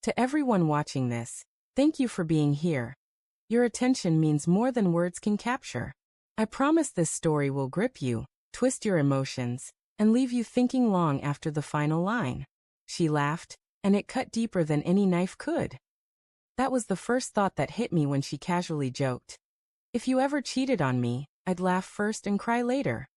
To everyone watching this, thank you for being here. Your attention means more than words can capture. I promise this story will grip you, twist your emotions, and leave you thinking long after the final line. She laughed, and it cut deeper than any knife could. That was the first thought that hit me when she casually joked. If you ever cheated on me, I'd laugh first and cry later.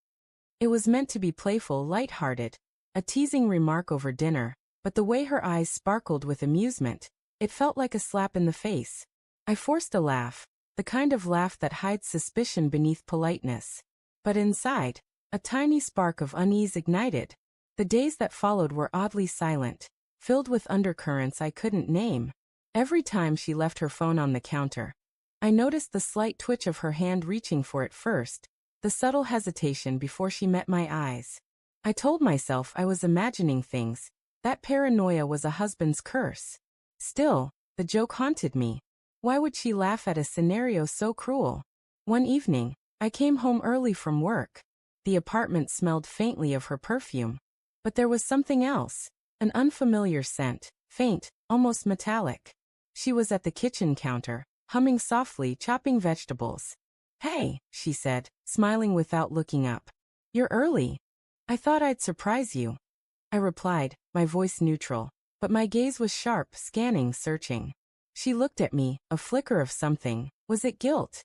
It was meant to be playful, light-hearted, a teasing remark over dinner, but the way her eyes sparkled with amusement, it felt like a slap in the face. I forced a laugh, the kind of laugh that hides suspicion beneath politeness. But inside, a tiny spark of unease ignited. The days that followed were oddly silent, filled with undercurrents I couldn't name. Every time she left her phone on the counter, I noticed the slight twitch of her hand reaching for it first, the subtle hesitation before she met my eyes. I told myself I was imagining things, that paranoia was a husband's curse. Still, the joke haunted me. Why would she laugh at a scenario so cruel? One evening, I came home early from work. The apartment smelled faintly of her perfume. But there was something else, an unfamiliar scent, faint, almost metallic. She was at the kitchen counter, humming softly, chopping vegetables. "Hey," she said, smiling without looking up. "You're early. I thought I'd surprise you." I replied, my voice neutral, but my gaze was sharp, scanning, searching. She looked at me, a flicker of something. Was it guilt?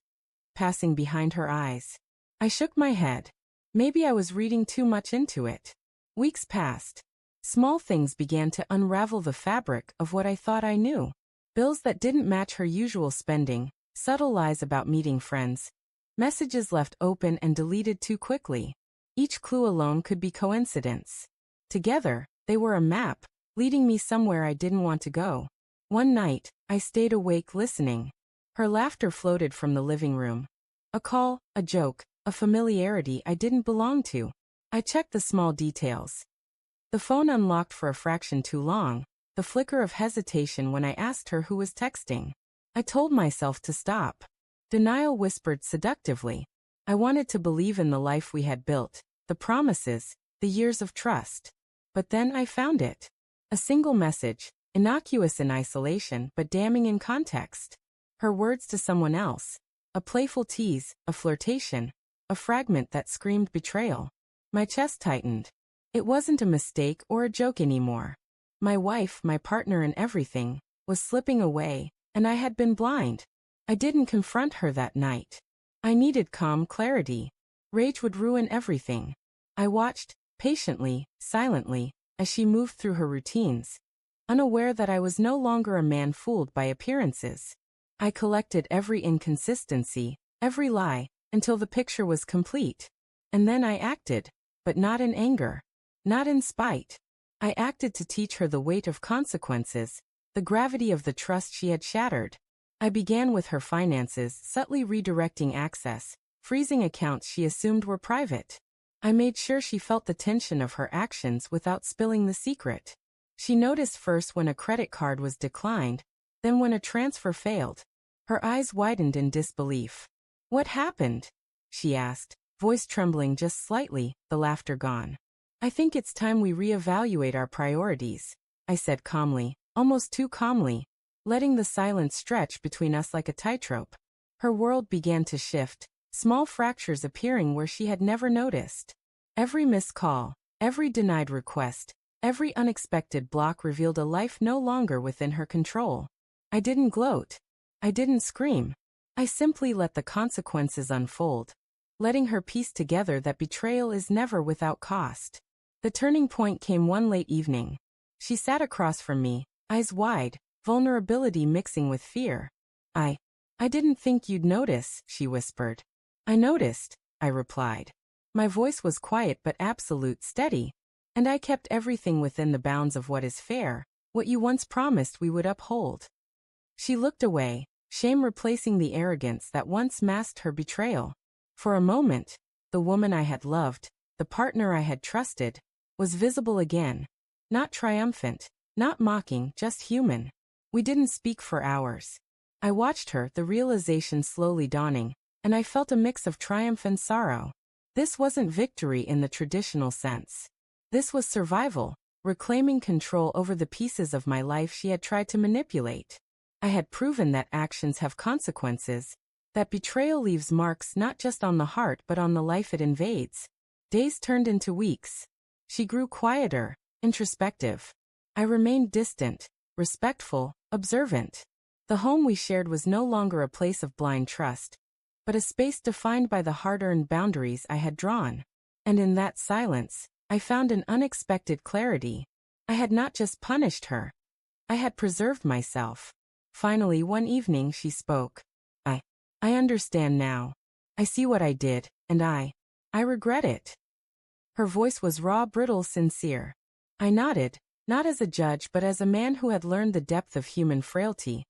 Passing behind her eyes. I shook my head. Maybe I was reading too much into it. Weeks passed. Small things began to unravel the fabric of what I thought I knew. Bills that didn't match her usual spending, subtle lies about meeting friends, messages left open and deleted too quickly. Each clue alone could be coincidence. Together, they were a map, leading me somewhere I didn't want to go. One night, I stayed awake listening. Her laughter floated from the living room. A call, a joke, a familiarity I didn't belong to. I checked the small details. The phone unlocked for a fraction too long, the flicker of hesitation when I asked her who was texting. I told myself to stop. Denial whispered seductively. I wanted to believe in the life we had built, the promises, the years of trust. But then I found it. A single message, innocuous in isolation but damning in context. Her words to someone else. A playful tease, a flirtation, a fragment that screamed betrayal. My chest tightened. It wasn't a mistake or a joke anymore. My wife, my partner and everything, was slipping away, and I had been blind. I didn't confront her that night. I needed calm clarity. Rage would ruin everything. I watched, patiently, silently, as she moved through her routines, unaware that I was no longer a man fooled by appearances. I collected every inconsistency, every lie, until the picture was complete. And then I acted, but not in anger, not in spite. I acted to teach her the weight of consequences, the gravity of the trust she had shattered. I began with her finances, subtly redirecting access, freezing accounts she assumed were private. I made sure she felt the tension of her actions without spilling the secret. She noticed first when a credit card was declined, then when a transfer failed. Her eyes widened in disbelief. "What happened?" she asked, voice trembling just slightly, the laughter gone. "I think it's time we reevaluate our priorities," I said calmly, almost too calmly, letting the silence stretch between us like a tightrope. Her world began to shift, small fractures appearing where she had never noticed. Every missed call, every denied request, every unexpected block revealed a life no longer within her control. I didn't gloat. I didn't scream. I simply let the consequences unfold, letting her piece together that betrayal is never without cost. The turning point came one late evening. She sat across from me, eyes wide, vulnerability mixing with fear. I didn't think you'd notice," she whispered. "I noticed," I replied. My voice was quiet but absolute, steady. "And I kept everything within the bounds of what is fair, what you once promised we would uphold." She looked away, shame replacing the arrogance that once masked her betrayal. For a moment, the woman I had loved, the partner I had trusted, was visible again. Not triumphant, not mocking, just human. We didn't speak for hours. I watched her, the realization slowly dawning, and I felt a mix of triumph and sorrow. This wasn't victory in the traditional sense. This was survival, reclaiming control over the pieces of my life she had tried to manipulate. I had proven that actions have consequences, that betrayal leaves marks not just on the heart but on the life it invades. Days turned into weeks. She grew quieter, introspective. I remained distant, respectful, observant. The home we shared was no longer a place of blind trust, but a space defined by the hard-earned boundaries I had drawn. And in that silence, I found an unexpected clarity. I had not just punished her. I had preserved myself. Finally, one evening she spoke. I understand now. I see what I did, and I regret it. Her voice was raw, brittle, sincere. I nodded, not as a judge but as a man who had learned the depth of human frailty,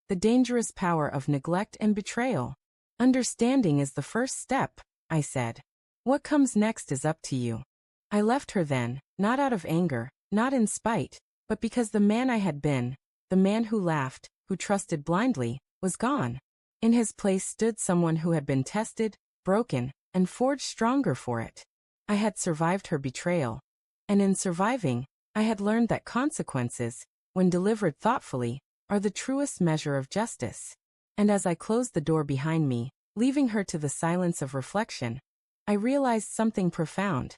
the dangerous power of neglect and betrayal. Understanding is the first step, I said. What comes next is up to you. I left her then, not out of anger, not in spite, but because the man I had been, the man who laughed, who trusted blindly, was gone. In his place stood someone who had been tested, broken, and forged stronger for it. I had survived her betrayal. And in surviving, I had learned that consequences, when delivered thoughtfully, are the truest measure of justice. And as I closed the door behind me, leaving her to the silence of reflection, I realized something profound.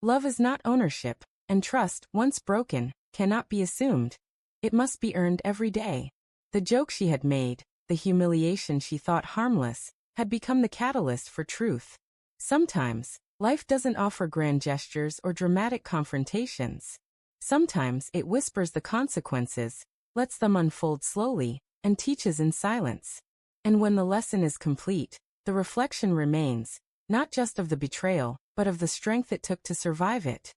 Love is not ownership, and trust, once broken, cannot be assumed. It must be earned every day. The joke she had made, the humiliation she thought harmless, had become the catalyst for truth. Sometimes, life doesn't offer grand gestures or dramatic confrontations. Sometimes it whispers the consequences, lets them unfold slowly, and teaches in silence. And when the lesson is complete, the reflection remains, not just of the betrayal, but of the strength it took to survive it.